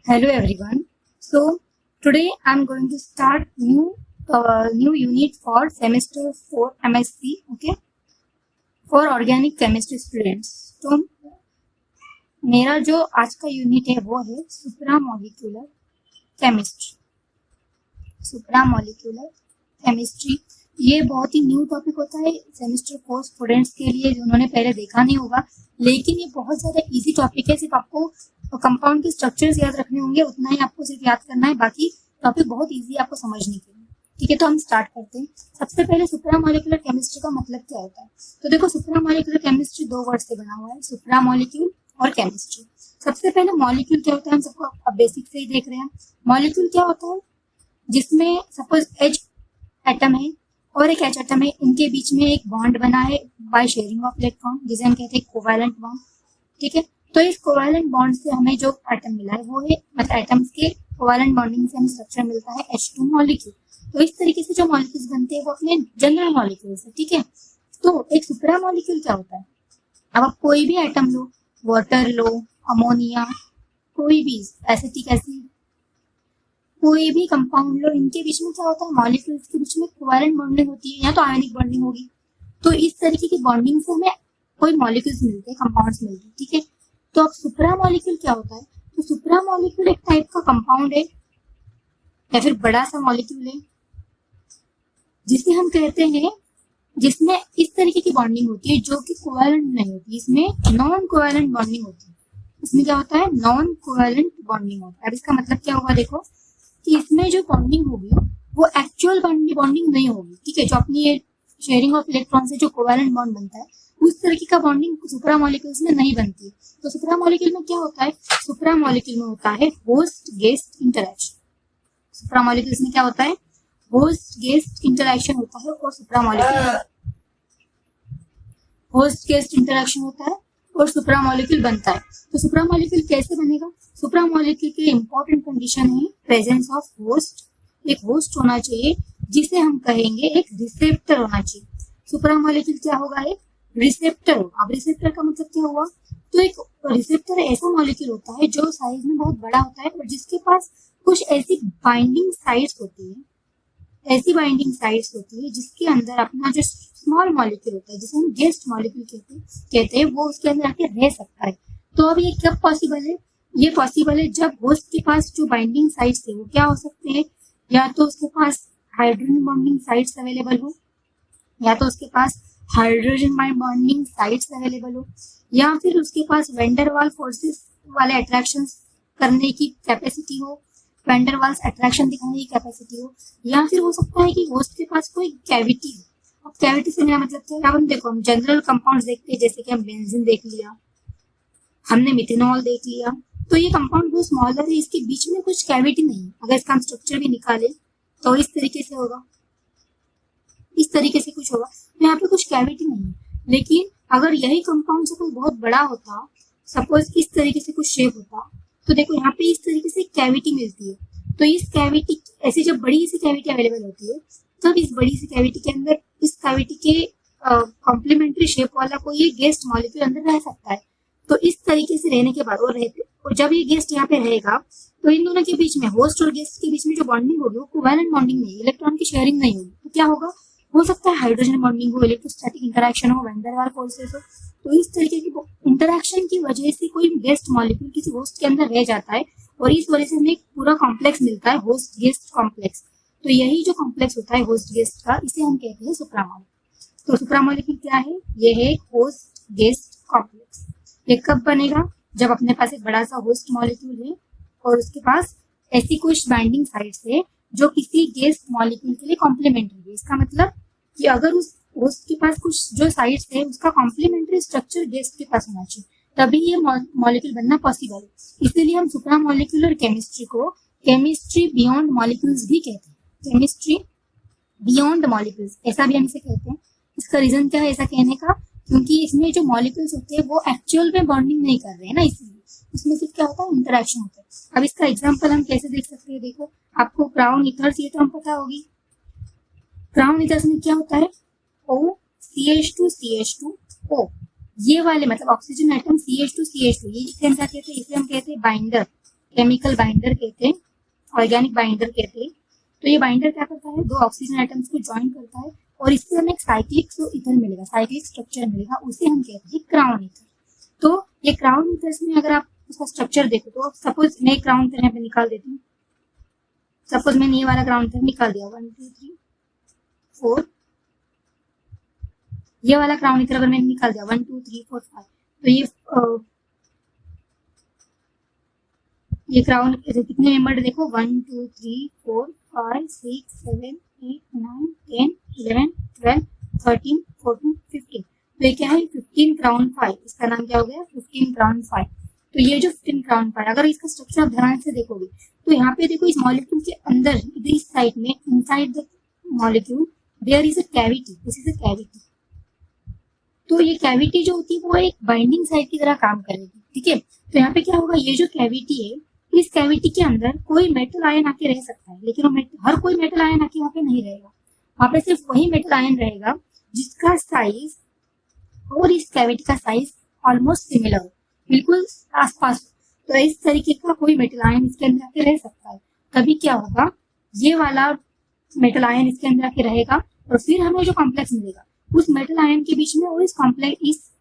Hello everyone. So today I'm going to start new unit for semester 4 MSc. Okay, for organic chemistry students. तो मेरा जो आज का unit है वो है सुप्रामोलिक्यूलर केमिस्ट्री। सुप्रामोलिक्यूलर केमिस्ट्री ये बहुत ही न्यू टॉपिक होता है सेमेस्टर 4 स्टूडेंट्स के लिए जिन्होंने पहले देखा नहीं होगा, लेकिन ये बहुत ज़्यादा इजी टॉपिक है। सिर्फ आपको कंपाउंड के स्ट्रक्चर्स याद रखने होंगे, उतना ही आपको सिर्फ याद करना है, बाकी टॉपिक बहुत इजी है आपको समझने के लिए। ठीक है, तो हम स्टार्ट करते हैं। सबसे पहले सुप्रामोलिक्यूलर केमिस्ट्री का मतलब क्या होता है। तो देखो, सुप्रामोलिक्यूलर केमिस्ट्री दो वर्ड से बना हुआ है, सुप्रामोलिक्यूल और केमिस्ट्री। सबसे पहले मॉलिक्यूल क्या होता है, हम सबको अब बेसिक से ही देख रहे हैं। मॉलिक्यूल क्या होता है, जिसमें सपोज H एटम है और एक H एटम है, इनके बीच में एक बॉन्ड बना है बाय शेयरिंग ऑफ इलेक्ट्रॉन, जिसे हम कहते हैं कोवैलेंट बॉन्ड। ठीक है, तो इस कोवैलेंट बॉन्ड से हमें जो एटम मिला है वो है, मतलब एटम्स के कोवैलेंट बॉन्डिंग से हमें स्ट्रक्चर मिलता है H2 मॉलिक्यूल। तो इस तरीके से जो मॉलिक्यूल्स बनते हैं वो अपने जनरल मॉलिक्यूल्स है। ठीक है, तो एक सुप्रा मॉलिक्यूल क्या होता है। अब आप कोई भी एटम लो, वाटर लो, अमोनिया, कोई भी एसिटिक एसिड, कोई भी कंपाउंड लो, इनके बीच में क्या होता है, मॉलिक्यूल्स के बीच में कोवैलेंट बॉन्डिंग होती है या तो आयनिक बॉन्डिंग होगी। तो इस तरीके की बॉन्डिंग से हमें कोई मॉलिक्यूल्स मिलते हैं, कंपाउंड्स मिलते हैं। ठीक है, तो अब सुप्रा मॉलिक्यूल क्या होता है। तो सुप्रा मॉलिक्यूल एक टाइप का कंपाउंड है या फिर बड़ा सा मॉलिक्यूल है जिसे हम कहते हैं, जिसमें इस तरीके की बॉन्डिंग होती है जो कि कोवैलेंट नहीं होती, इसमें नॉन कोवैलेंट बॉन्डिंग होती है। इसमें क्या होता है, नॉन कोवैलेंट बॉन्डिंग होता है। अब इसका मतलब क्या होगा, देखो कि इसमें जो बॉन्डिंग होगी वो एक्चुअल बॉन्डिंग नहीं होगी। ठीक है, जो अपनी ये शेयरिंग ऑफ इलेक्ट्रॉन से जो कोवैलेंट बॉन्ड बनता है उस तरीके का बॉन्डिंग सुप्रा मॉलिक्यूल्स में नहीं बनती है। तो सुप्रा मॉलिक्यूल में क्या होता है, सुप्रा मॉलिक्यूल में होता है होस्ट गेस्ट इंटरेक्शन। सुप्रा मॉलिक्यूल्स में क्या होता है, होस्ट गेस्ट इंटरेक्शन होता है और सुप्रा मॉलिक्यूल होस्ट गेस्ट इंटरेक्शन होता है और सुप्रा मॉलिक्यूल बनता है। तो सुप्रा मॉलिक्यूल कैसे बनेगा, सुप्रा मॉलिक्यूल की इंपॉर्टेंट कंडीशन है प्रेजेंस ऑफ होस्ट। एक होस्ट होना चाहिए जिसे हम कहेंगे एक रिसेप्टर होना चाहिए। सुप्रा मॉलिक्यूल क्या होगा, एक रिसेप्टर होगा। अब रिसेप्टर का मतलब क्या हुआ, तो एक रिसेप्टर ऐसा मॉलिक्यूल होता है जो साइज में बहुत बड़ा होता है और जिसके पास कुछ ऐसी बाइंडिंग साइट्स होती है, ऐसी बाइंडिंग साइट्स होती है जिसके अंदर अपना जो स्मॉल मॉलिक्यूल होता है, जिसे हम गेस्ट मॉलिक्यूल कहते हैं, वो उसके अंदर आके रह सकता है। तो अब ये कब पॉसिबल है, ये पॉसिबल है जब होस्ट के पास जो बाइंडिंग साइट्स है वो क्या हो सकते हैं, या तो उसके पास हाइड्रोजन बॉन्डिंग साइट्स अवेलेबल हो, या तो उसके पास हाइड्रोजन बॉन्डिंग साइट्स अवेलेबल हो, या फिर उसके पास वेंडरवाल फोर्सेस वाले अट्रैक्शन करने की कैपेसिटी हो, वेंडरवाल्स अट्रैक्शन दिखाने की कैपेसिटी हो, या फिर हो सकता है कि होस्ट के पास कोई कैविटी हो। अब कैविटी से मेरा मतलब क्या है, अब हम देखो, हम जनरल कंपाउंड्स देखते हैं, जैसे कि हम बेंजीन देख लिया, हमने मिथेनॉल देख लिया, तो ये कंपाउंड बहुत स्मॉलर है, इसके बीच में कुछ कैविटी नहीं है। अगर इसका हम स्ट्रक्चर भी निकाले तो इस तरीके से होगा, इस तरीके से कुछ होगा, तो यहाँ पे कुछ कैविटी नहीं है। लेकिन अगर यही कंपाउंड से कोई बहुत बड़ा होता, सपोज इस तरीके से कुछ शेप होता, तो देखो यहाँ पे इस तरीके से कैविटी मिलती है। तो इस कैविटी, ऐसी जब बड़ी सी कैविटी अवेलेबल होती है, तब इस बड़ी सी कैविटी के अंदर, इस कैविटी के कॉम्प्लीमेंट्री शेप वाला कोई ये गेस्ट मॉलिक्यूल अंदर रह सकता है। तो इस तरीके से रहने के बाद वो रहते, और जब ये गेस्ट यहाँ पे रहेगा तो इन दोनों के बीच में, होस्ट और गेस्ट के बीच में जो बॉन्डिंग होगी वो कोवैलेंट बॉन्डिंग नहीं, इलेक्ट्रॉन की शेयरिंग नहीं होगी। तो क्या होगा, हो सकता है हाइड्रोजन बॉन्डिंग हो, इलेक्ट्रोस्टैटिक इंटरेक्शन हो, वैन डेर वाल्स फोर्सेस हो। तो इस तरीके की इंटरेक्शन की वजह से कोई गेस्ट मॉलिक्यूल किसी होस्ट के अंदर रह जाता है और इस वजह से हमें एक पूरा कॉम्प्लेक्स मिलता है, होस्ट गेस्ट कॉम्प्लेक्स। तो यही जो कॉम्प्लेक्स होता है होस्ट गेस्ट का, इसे हम कहते हैं सुप्रा मॉलिक्यूल। तो सुप्रा मॉलिक्यूल क्या है, ये है होस्ट गेस्ट कॉम्प्लेक्स। ये कब बनेगा, जब अपने पास एक बड़ा सा होस्ट मॉलिक्यूल है और उसके पास ऐसी कुछ बाइंडिंग साइट्स है जो किसी गेस्ट मॉलिक्यूल के लिए कॉम्प्लीमेंट्री है। इसका मतलब कि अगर उस होस्ट के पास कुछ जो साइट्स है उसका कॉम्प्लीमेंट्री स्ट्रक्चर गेस्ट के पास होना चाहिए, तभी ये मॉलिक्यूल बनना पॉसिबल है। इसीलिए हम सुप्रा मॉलिक्यूलर केमिस्ट्री को केमिस्ट्री बियॉन्ड मॉलिक्यूल्स भी कहते हैं, केमिस्ट्री बियॉन्ड मॉलिक्यूल्स, ऐसा भी हम इसे कहते हैं। इसका रीजन क्या है ऐसा कहने का, क्योंकि इसमें जो मॉलिक्यूल्स होते हैं वो एक्चुअल में बॉन्डिंग नहीं कर रहे हैं ना, इसलिए इसमें सिर्फ क्या होता है, इंटरेक्शन होता है। अब इसका एग्जांपल हम कैसे देख सकते हैं, देखो आपको क्राउन ईथर्स ये तो हम पता होगी। क्राउन ईथर्स में क्या होता है, OCH2CH2O, ये वाले मतलब ऑक्सीजन एटम CH2CH2, ये इसे हम क्या कहते हैं, इसे हम कहते हैं बाइंडर। केमिकल बाइंडर कहते हैं, ऑर्गेनिक बाइंडर कहते हैं। तो ये बाइंडर क्या करता है, 2 ऑक्सीजन एटम्स को ज्वाइन करता है और इससे हमें एक साइक्लिक ईथर मिलेगा, साइक्लिक स्ट्रक्चर मिलेगा, उसे हम कहते हैं क्राउन ईथर। तो ये क्राउन ईथर्स में अगर आप उसका स्ट्रक्चर देखो तो सपोज मैं क्राउन ईथर यहाँ पे निकाल देती हूँ। सपोज मैंने ये वाला क्राउन ईथर निकाल दिया, 1 2 3 4, ये वाला क्राउन ईथर अगर मैंने निकाल दिया 1 2 3 4 5, तो ये क्राउन कितने मेंबर देखो 1 2 3 4 5 6 7 8 9 10 11 12 13 14 15। तो ये क्या है, 15 क्राउन 5, इसका नाम क्या हो गया 15 क्राउन 5। तो ये जो 15 क्राउन 5, अगर इसका स्ट्रक्चर आप ध्यान से देखोगे तो यहाँ पे देखो इस मॉलिक्यूल के अंदर इस साइड में, inside the molecule there is a cavity, this is a cavity. तो ये कैविटी जो होती है वो एक बाइंडिंग साइट की तरह काम करेगी, ठीक है। तो यहाँ पे क्या होगा, ये जो कैविटी है, इस कैविटी के अंदर कोई मेटल आयन आके रह सकता है, लेकिन हर कोई मेटल आयन आके वहां पे नहीं रहेगा। वहां पे सिर्फ वही मेटल आयन रहेगा जिसका साइज और इस कैविटी का साइज ऑलमोस्ट सिमिलर हो, बिल्कुल आसपास। तो इस तरीके का कोई मेटल आयन इसके अंदर आके रह सकता है। तभी क्या होगा, ये वाला मेटल आयन इसके अंदर आके रहेगा और फिर हमें जो कॉम्प्लेक्स मिलेगा उस मेटल आयन के बीच में और इस कॉम्प्लेक्स, इस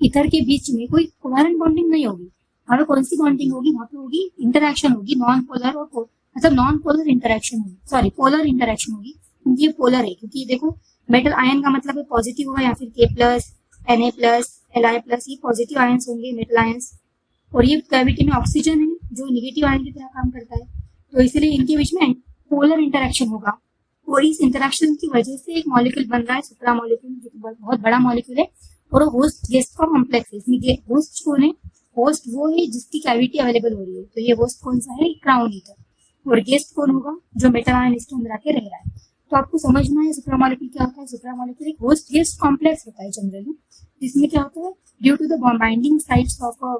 ईथर के बीच में कोई कोवेलेंट बॉन्डिंग नहीं होगी। वहां पे कौन सी बॉन्डिंग होगी, वहां पे होगी इंटरेक्शन होगी, नॉन पोलर और मतलब नॉन पोलर इंटरेक्शन होगी, सॉरी पोलर इंटरेक्शन होगी, क्योंकि ये पोलर है। क्योंकि देखो मेटल आयन का मतलब है पॉजिटिव होगा या फिर K+, Na+, Li+, ये पॉजिटिव आयंस होंगे मेटल आयंस। और ये कैविटी में ऑक्सीजन है जो निगेटिव आयन की तरह काम करता है, तो इसलिए इनके बीच में पोलर इंटरेक्शन होगा। और इस इंटरेक्शन की वजह से एक मॉलिक्यूल बन रहा है, सुप्रा मॉलिक्यूल, जो बहुत बड़ा मॉलिक्यूल है और होस्ट गेस्ट का कॉम्प्लेक्स है। इसमें होस्ट कौन है, होस्ट वो है जिसकी कैविटी अवेलेबल हो रही है। तो ये होस्ट कौन सा है, क्राउन ईथर। और गेस्ट कौन होगा, जो मेटल आयन इसके अंदर आके रह रहा है। तो आपको समझना है सुप्रा मॉलिक्यूल क्या होता है। सुप्रा मॉलिक्यूल एक होस्ट गेस्ट कॉम्प्लेक्स होता है जनरली, जिसमें क्या होता है, due to the binding sites of a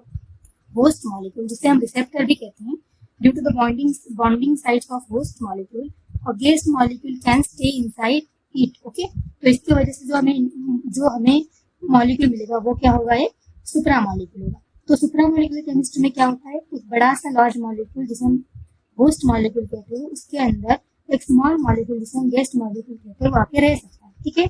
host molecule, जिसे हम रिसेप्टर भी कहते हैं, due to the bonding sites of host molecule और guest molecule can stay inside it. Okay, तो इसकी वजह से जो हमें मॉलिक्यूल मिलेगा वो क्या होगा, एक सुप्रा मॉलिक्यूल होगा। तो सुप्रा मॉलिक्यूलर केमिस्ट्री में क्या होता है, एक बड़ा सा लार्ज मॉलिक्यूल जिसे हम होस्ट मॉलिक्यूल कहते हैं, उसके अंदर एक स्मॉल मॉलिक्यूल जिसे हम गेस्ट मॉलिक्यूल कहते हैं वो आके रह सकता है, ठीक है।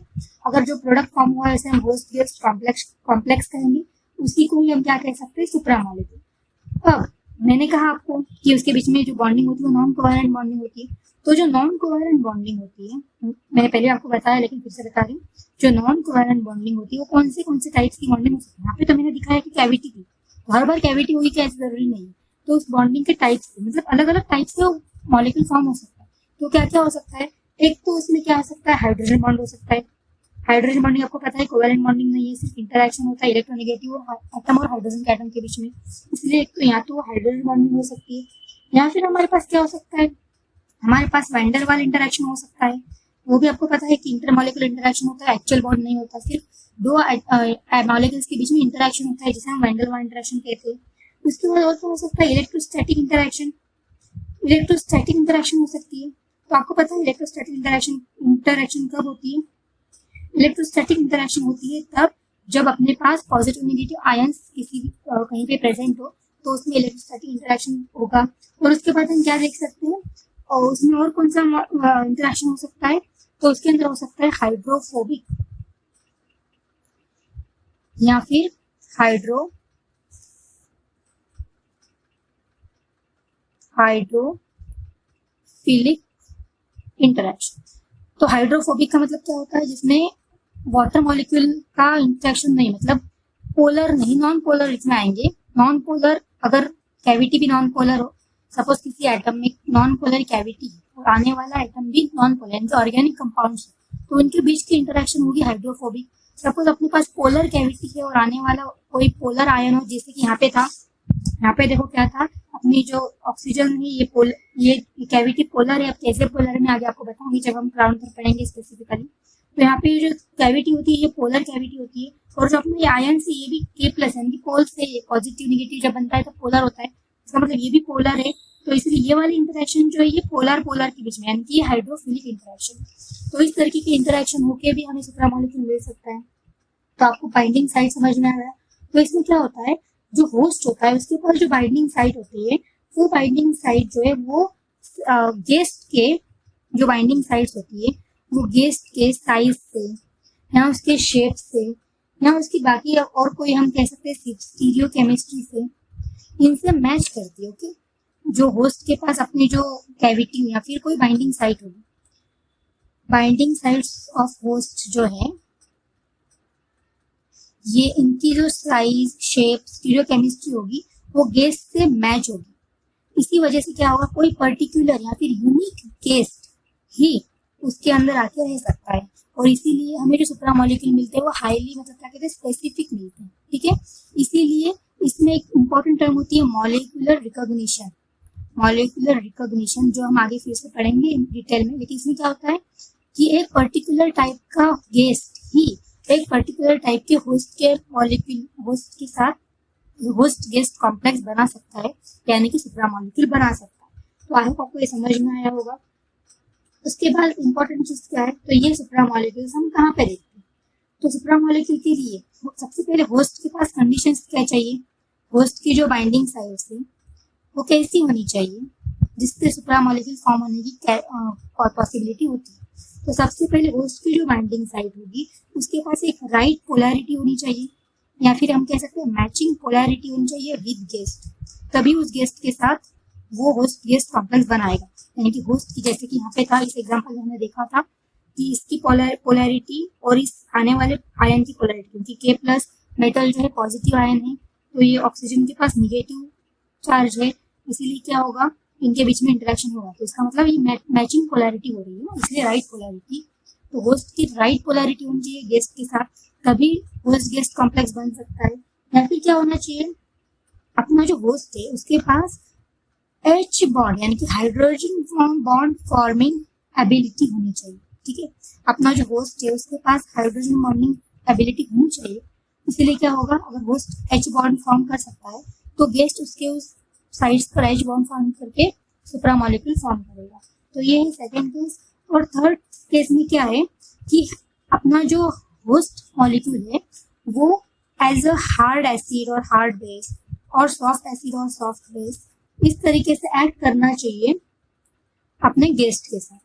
अगर जो प्रोडक्ट फॉर्म हुआ है उसे हम होस्ट गेस्ट कॉम्प्लेक्स कहेंगे, उसी को ही हम क्या कह सकते हैं, सुप्रा मॉलिक्यूल। अब मैंने कहा आपको कि उसके बीच में जो बॉन्डिंग होती है वो नॉन कोवेलेंट बॉन्डिंग होती है। तो जो नॉन कोवेलेंट बॉन्डिंग होती है, मैंने पहले आपको बताया लेकिन फिर से बता रही हूँ, जो नॉन कोवेलेंट बॉन्डिंग होती है वो कौन से टाइप्स की बॉन्डिंग हो सकती है। यहाँ पे तो मैंने दिखाया कि कैविटी की, तो हर बार कैविटी होगी क्या, ऐसा जरूरी नहीं है। तो उस बॉन्डिंग के टाइप्स, मतलब अलग अलग टाइप्स से मॉलिक्यूल फॉर्म हो सकता है। तो क्या क्या हो सकता है, एक तो उसमें क्या हो सकता है, हाइड्रोजन बॉन्ड हो सकता है। हाइड्रोजन बॉन्डिंग आपको पता है कोवेलेंट बॉन्डिंग नहीं है, सिर्फ इंटरेक्शन होता है इलेक्ट्रोनेगेटिव और एटम और हाइड्रोजन के एटम के बीच में। इसलिए एक तो या तो हाइड्रोजन बॉन्डिंग हो सकती है, या फिर हमारे पास क्या हो सकता है, हमारे पास वैंडर वाल इंटरेक्शन हो सकता है। वो भी आपको पता है कि इंटरमॉलिक्यूलर इंटरेक्शन होता है, एक्चुअल बॉन्ड नहीं होता, सिर्फ दो मॉलिक्यूल्स के बीच में इंटरेक्शन होता है जिसे हम वैंडर वाल इंटरेक्शन कहते हैं। उसके बाद और क्या हो सकता है, इलेक्ट्रोस्टैटिक इंटरेक्शन। इलेक्ट्रोस्टैटिक इंटरेक्शन हो सकती है। तो आपको पता है इलेक्ट्रोस्टैटिक इंटरेक्शन कब होती है, इलेक्ट्रोस्टैटिक इंटरेक्शन होती है तब जब अपने पास पॉजिटिव नेगेटिव आयंस किसी कहीं पे प्रेजेंट हो, तो उसमें इलेक्ट्रोस्टैटिक इंटरेक्शन होगा। और उसके बाद हम क्या देख सकते हैं, और उसमें और कौन सा इंटरेक्शन हो सकता है, तो उसके अंदर हो सकता है हाइड्रोफोबिक या फिर हाइड्रोफिलिक इंटरेक्शन। तो हाइड्रोफोबिक का मतलब क्या होता है, जिसमें वाटर मॉलिक्यूल का इंटरेक्शन नहीं, मतलब पोलर नहीं, नॉन पोलर इसमें आएंगे। नॉन पोलर, अगर कैविटी भी नॉन पोलर हो, सपोज किसी एटम में नॉन पोलर कैविटी और आने वाला एटम भी नॉन पोलर, जो ऑर्गेनिक कंपाउंड्स है, तो उनके बीच की इंटरेक्शन होगी हाइड्रोफोबिक। सपोज अपने पास पोलर कैविटी है और आने वाला कोई पोलर आयन हो, जैसे कि यहाँ पे था, यहाँ पे देखो क्या था, अपनी जो ऑक्सीजन है ये कैविटी पोलर है। अब कैसे पोलर है मैं आगे आपको बताऊंगी जब हम क्राउन पर पढ़ेंगे स्पेसिफिकली। तो यहाँ पे जो कैविटी होती है ये पोलर कैविटी होती है, और जो अपने आयन से ये भी K+ यानी पोल से पॉजिटिव निगेटिव जब बनता है तो पोलर होता है, इसका मतलब ये भी पोलर है। तो इसलिए ये वाली इंटरेक्शन जो है ये पोलर के बीच में, यानी कि हाइड्रोफिलिक इंटरेक्शन। तो इस तरीके की इंटरेक्शन होके भी हमें सुप्रा मॉलिक्यूल मिल सकता है। तो आपको बाइंडिंग साइट समझ में आ रहा है। तो इसमें क्या होता है, जो होस्ट होता है उसके पास जो बाइंडिंग साइट होती है, वो बाइंडिंग साइट जो है वो गेस्ट के जो बाइंडिंग साइट्स होती है वो गेस्ट के साइज से या उसके शेप से या उसकी बाकी और कोई हम कह सकते हैं स्टीरियो केमिस्ट्री से इनसे मैच करती है। ओके, जो होस्ट के पास अपनी जो कैविटी या फिर कोई बाइंडिंग साइट होगी, बाइंडिंग साइट्स ऑफ होस्ट जो है ये इनकी जो साइज शेप स्टीरियो केमिस्ट्री होगी वो गेस्ट से मैच होगी। इसी वजह से क्या होगा, कोई पर्टिकुलर या फिर यूनिक गेस्ट ही उसके अंदर आके रह सकता है और इसीलिए हमें जो सुप्रामोलिक्यूल मिलते हैं वो हाईली मतलब क्या कहते हैं स्पेसिफिक मिलते हैं। ठीक है, इसीलिए इसमें एक इम्पॉर्टेंट टर्म होती है मॉलिक्यूलर रिकॉग्निशन। मॉलिक्यूलर रिकॉग्निशन जो हम आगे फिर से पढ़ेंगे डिटेल में, लेकिन इसमें क्या होता है कि एक पर्टिकुलर टाइप का गेस्ट ही एक पर्टिकुलर टाइप के होस्ट के मॉलिक्यूल होस्ट के साथ होस्ट गेस्ट कॉम्प्लेक्स बना सकता है, यानी कि सुप्रामोलिक्यूल बना सकता है। तो आई होप आपको ये समझ में आया होगा। उसके बाद इंपॉर्टेंट चीज क्या है, तो ये सुप्रामोलिक्यूल्स हम कहाँ पे देखते हैं। तो सुप्रामोलिक्यूल के लिए सबसे पहले होस्ट के पास कंडीशंस क्या चाहिए, होस्ट की जो बाइंडिंग साइट्स है वो कैसी होनी चाहिए जिससे सुप्रामोलिक्यूल फॉर्म होने की पॉसिबिलिटी होती है। तो सबसे पहले होस्ट की जो बाइंडिंग साइट होगी उसके पास एक राइट पोलैरिटी होनी चाहिए या फिर हम कह सकते हैं मैचिंग पोलैरिटी होनी चाहिए विद गेस्ट, तभी उस गेस्ट के साथ वो होस्ट गेस्ट कॉम्प्लेक्स बनाएगा। यानी कि होस्ट की जैसे कि यहाँ पे था इस एग्जांपल में हमने देखा था कि इसकी पोलैरिटी और इस आने वाले आयन की पोलैरिटी, क्योंकि के प्लस मेटल जो है पॉजिटिव आयन है तो ये ऑक्सीजन के पास निगेटिव चार्ज है, इसीलिए क्या होगा इनके बीच में इंटरेक्शन होगा। तो इसका मतलब ये मैचिंग पोलैरिटी हो रही है ना, इसलिए राइट पोलैरिटी। तो होस्ट की राइट पोलैरिटी होनी चाहिए गेस्ट के साथ, तभी होस्ट गेस्ट कॉम्प्लेक्स बन सकता है। या फिर क्या होना चाहिए, अपना जो होस्ट है उसके पास H बॉन्ड यानी कि हाइड्रोजन बॉन्ड फॉर्मिंग एबिलिटी होनी चाहिए। ठीक है, अपना जो होस्ट है उसके पास हाइड्रोजन बॉन्डिंग एबिलिटी होनी चाहिए। इसीलिए क्या होगा, अगर होस्ट H बॉन्ड फॉर्म कर सकता है तो गेस्ट उसके उस साइड्स पर H बॉन्ड फॉर्म करके सुप्रामोलिक्यूल फॉर्म करेगा। तो ये है सेकेंड केस। और थर्ड केस में क्या है कि अपना जो होस्ट मॉलिक्यूल है वो एज अ हार्ड एसिड और हार्ड बेस और सॉफ्ट एसिड और सॉफ्ट बेस इस तरीके से एक्ट करना चाहिए अपने गेस्ट के साथ।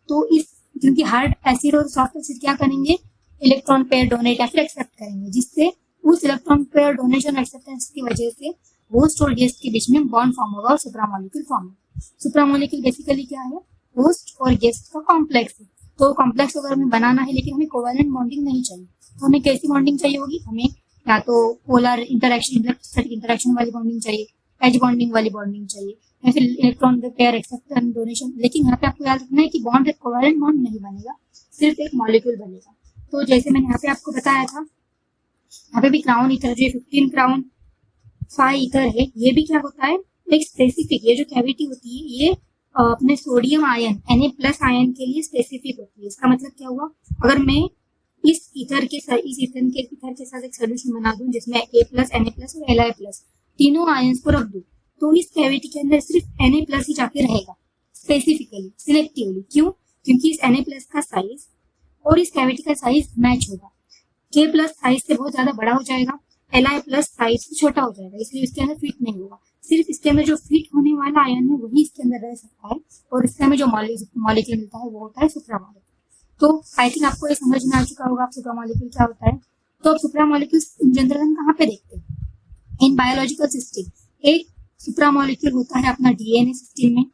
तो इस क्योंकि हार्ड एसिड और सॉफ्ट एसिड क्या करेंगे, इलेक्ट्रॉन पेयर डोनेट या फिर एक्सेप्ट करेंगे, जिससे उस इलेक्ट्रॉन पेयर डोनेशन एक्सेप्टेंस की वजह से होस्ट और गेस्ट के बीच में बॉन्ड फॉर्म होगा और सुप्रामोलिक्यूल फॉर्म होगा। सुप्रामोलिक्यूल बेसिकली क्या है, होस्ट और गेस्ट का कॉम्प्लेक्स है। तो कॉम्प्लेक्स अगर हमें बनाना है लेकिन हमें कोवैलेंट बॉन्डिंग नहीं चाहिए, तो हमें कैसी बॉन्डिंग चाहिए होगी, हमें या तो पोलर इंटरेक्शन इलेक्ट्रोस्टैटिक इंटरेक्शन वाली बॉन्डिंग चाहिए, एच बॉन्डिंग वाली बॉन्डिंग चाहिए, या फिर इलेक्ट्रॉन पेयर एक्सेप्टेंस डोनेशन। लेकिन यहाँ पे आपको याद रखना है कि बॉन्ड कोवैलेंट बॉन्ड नहीं बनेगा, सिर्फ एक मॉलिक्यूल बनेगा। तो जैसे मैंने यहाँ पे आपको बताया था, यहाँ पे भी क्राउन ईथर जो 15 क्राउन 5 ईथर है, ये भी क्या होता है एक स्पेसिफिक, ये जो कैविटी होती है ये अपने सोडियम आयन Na+ आयन के लिए स्पेसिफिक होती है। इसका मतलब क्या हुआ, अगर मैं इस ईथर के साथ एक सोल्यूशन बना दूं जिसमें A+, Na+ और Li+ तीनों आयंस को रख दूं, तो इस कैविटी के अंदर सिर्फ Na+ ही जाके रहेगा स्पेसिफिकली सिलेक्टिवली। क्यों, क्योंकि इस Na+ का साइज और इस कैविटी का साइज मैच होगा। K+ साइज से बहुत ज्यादा बड़ा हो जाएगा, Li+ साइज से छोटा हो जाएगा, इसलिए इसके अंदर फिट नहीं होगा। सिर्फ इसके अंदर जो फिट होने वाला आयन है वही इसके अंदर रह सकता है और इससे हमें जो मॉलिक्यूल मिलता है वो होता है सुप्रामोलिक्यूल। तो आई थिंक आपको ये समझ में आ चुका होगा सुप्रामोलिक्यूल क्या होता है। तो अब सुप्रामोलिक्यूल्स इन जनरल हम कहाँ पे देखते हैं, इन बायोलॉजिकल सिस्टम। एक सुप्रामोलिक्यूल होता है अपना DNA सिस्टम में,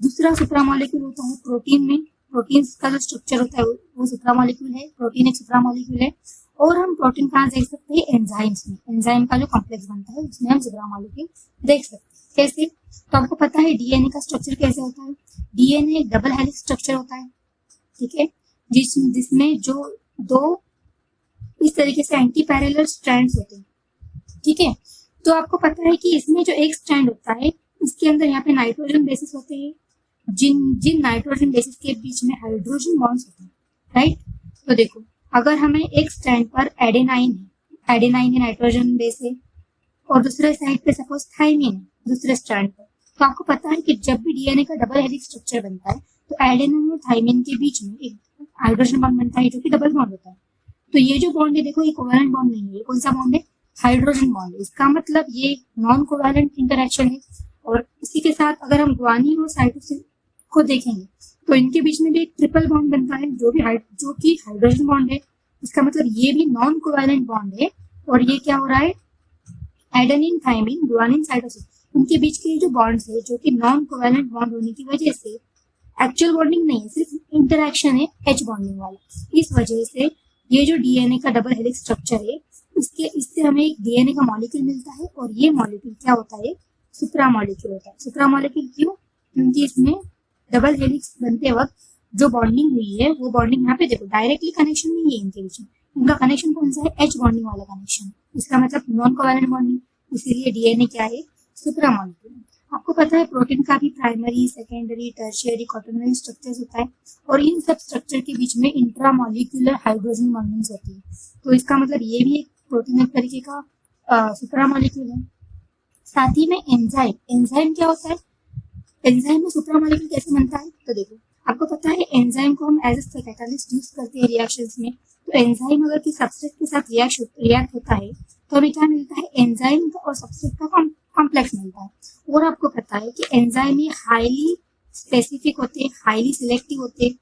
दूसरा सुप्रामोलिक्यूल होता है प्रोटीन में, प्रोटीन का जो स्ट्रक्चर होता है वो सुप्रामोलिक्यूल है, प्रोटीन एक सुप्रामोलिक्यूल है। और हम प्रोटीन कहाँ देख सकते हैं, एंजाइम्स में, एंजाइम का जो कॉम्प्लेक्स बनता है उसमें हम सुप्रामोलिक्यूल देख सकते हैं। कैसे, तो आपको पता है DNA का स्ट्रक्चर कैसे होता है, DNA एक डबल हेलिक्स स्ट्रक्चर होता है। ठीक है, जिसमें जो दो इस तरीके से एंटी पैरेलल स्ट्रैंड्स होते हैं। ठीक है, तो आपको पता है कि इसमें जो एक स्ट्रैंड होता है इसके अंदर यहाँ पे नाइट्रोजन बेसिस होते हैं, जिन नाइट्रोजन बेसिस के बीच में हाइड्रोजन बॉन्ड्स होते हैं, राइट। तो देखो, अगर हमें एक स्ट्रैंड पर एडेनाइन है नाइट्रोजन बेस है, और दूसरे साइड पे सपोज थाइमिन है दूसरे स्ट्रैंड पर, तो आपको पता है कि जब भी DNA का डबल हेलिक्स स्ट्रक्चर बनता है तो एडेनाइन और थाइमिन के बीच में एक हाइड्रोजन बॉन्ड बनता है जो कि डबल बॉन्ड होता है। तो ये जो बॉन्ड है देखो, ये कोवैलेंट बॉन्ड नहीं है, ये कौन सा बॉन्ड है, हाइड्रोजन बॉन्ड है। इसका मतलब ये नॉन कोवैलेंट इंटरेक्शन है। और इसी के साथ अगर हम ग्वानिन और साइटोसिन को देखेंगे तो इनके बीच में भी एक ट्रिपल बॉन्ड बनता है जो कि हाइड्रोजन बॉन्ड है। इसका मतलब ये भी नॉन कोवैलेंट बॉन्ड है। और ये क्या हो रहा है, एडेनिन, थाइमिन, ग्वानिन, साइटोसिन, इनके बीच के जो बॉन्ड्स है जो कि नॉन कोवैलेंट बॉन्ड होने की वजह से एक्चुअल बॉन्डिंग नहीं है, सिर्फ इंटरेक्शन है एच बॉन्डिंग वाला। इस वजह से ये जो डीएनए का डबल हेलिक्स स्ट्रक्चर है इससे हमें एक डीएनए का मॉलिक्यूल मिलता है। और ये मॉलिक्यूल क्या होता है, सुप्रा मॉलिक्यूल होता है। सुप्रा मॉलिक्यूल क्यों, क्योंकि इसमें डबल हेलिक्स बनते वक्त जो बॉन्डिंग हुई है वो बॉन्डिंग यहाँ पे देखो डायरेक्टली कनेक्शन नहीं है इनके बीच में, इनका कनेक्शन कौन सा है, एच बॉन्डिंग वाला कनेक्शन। इसका मतलब नॉन कोवैलेंट बॉन्डिंग, इसीलिए डीएनए क्या है, सुप्रा मॉलिक्यूल। आपको पता है प्रोटीन का भी primary, secondary, tertiary, quaternary structures होता है और इन सब स्ट्रक्चर के बीच में इंट्रामॉलिक्यूलर हाइड्रोजन बॉन्डिंग्स होती है। तो इसका मतलब ये भी एक प्रोटीन एक तरीके का सुप्रा मॉलिक्यूल है। साथ ही में एंजाइम, एंजाइम क्या होता है, एंजाइम में सुप्रा मॉलिक्यूल कैसे बनता है, तो देखो आपको पता है एंजाइम को हम एज ए कैटालिस्ट यूज करते हैं रिएक्शंस में। तो एंजाइम अगर किसी सब्सट्रेट के साथ रिएक्ट होता है तो हमें क्या मिलता है, एंजाइम का और सब्सट्रेट का कॉम्प्लेक्स मिलता है। और आपको पता है कि एंजाइम ये हाईली स्पेसिफिक होते हैं, हाईली सिलेक्टिव होते हैं,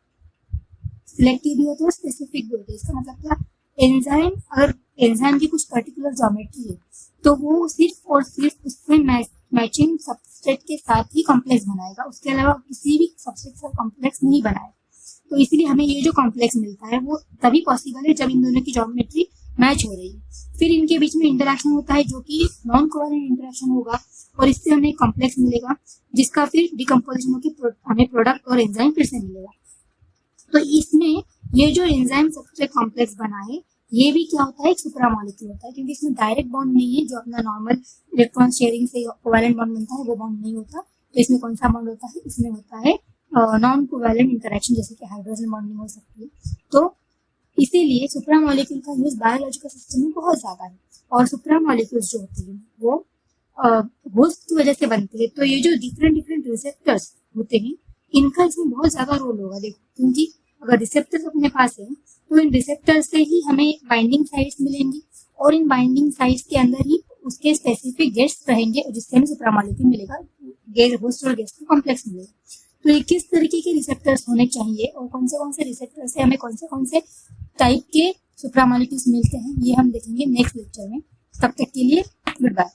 सिलेक्टिव भी होते हैं और स्पेसिफिक भी होते हैं। इसका मतलब क्या, एंजाइम अगर एंजाइम की कुछ पर्टिकुलर ज्योमेट्री है तो वो सिर्फ और सिर्फ उससे मैचिंग सब्सट्रेट के साथ ही कॉम्प्लेक्स बनाएगा, उसके अलावा किसी भी सब्सट्रेट का कॉम्प्लेक्स नहीं बनाएगा। तो इसीलिए हमें ये जो कॉम्प्लेक्स मिलता है वो तभी पॉसिबल है जब इन दोनों की ज्योमेट्री मैच हो रही है। फिर इनके बीच में इंटरेक्शन होता है जो कि नॉन कोवैलेंट इंटरेक्शन होगा और इससे हमें कॉम्प्लेक्स मिलेगा जिसका फिर डिकम्पोजिशन होकर हमें प्रोडक्ट और एंजाइम फिर से मिलेगा। तो इसमें ये जो एंजाइम सब्सट्रेट कॉम्प्लेक्स बना है ये भी क्या होता है, एक सुप्रा मॉलिक्यूल होता है, क्योंकि इसमें डायरेक्ट बॉन्ड नहीं है जो अपना नॉर्मल इलेक्ट्रॉन शेयरिंग से कोवैलेंट बॉन्ड बनता है वो बॉन्ड नहीं होता। तो इसमें कौन सा बॉन्ड होता है, इसमें होता है नॉन कोवैलेंट इंटरेक्शन, जैसे कि हाइड्रोजन बॉन्डिंग हो सकती है। तो इसीलिए सुप्रा मॉलिक्यूल का यूज बायोलॉजिकल सिस्टम में बहुत ज्यादा है। और सुप्रा मॉलिक्यूल्स जो होते हैं वो होस्ट की वजह से बनते हैं। तो ये जो डिफरेंट रिसेप्टर्स होते हैं इनका इसमें बहुत ज्यादा रोल होगा। देखो क्योंकि अगर रिसेप्टर्स अपने पास है तो इन रिसेप्टर से ही हमें बाइंडिंग साइट्स मिलेंगी और इन बाइंडिंग साइट्स के अंदर ही उसके स्पेसिफिक गेट्स रहेंगे जिससे हमें सुप्रा मॉलिक्यूल मिलेगा, होस्ट और गेस्ट का कॉम्प्लेक्स मिलेगा। तो ये किस तरीके के रिसेप्टर्स होने चाहिए और कौन से रिसेप्टर से हमें कौन से टाइप के सुप्रा मॉलिक्यूल्स मिलते हैं ये हम देखेंगे नेक्स्ट लेक्चर में। तब तक के लिए गुड बाय।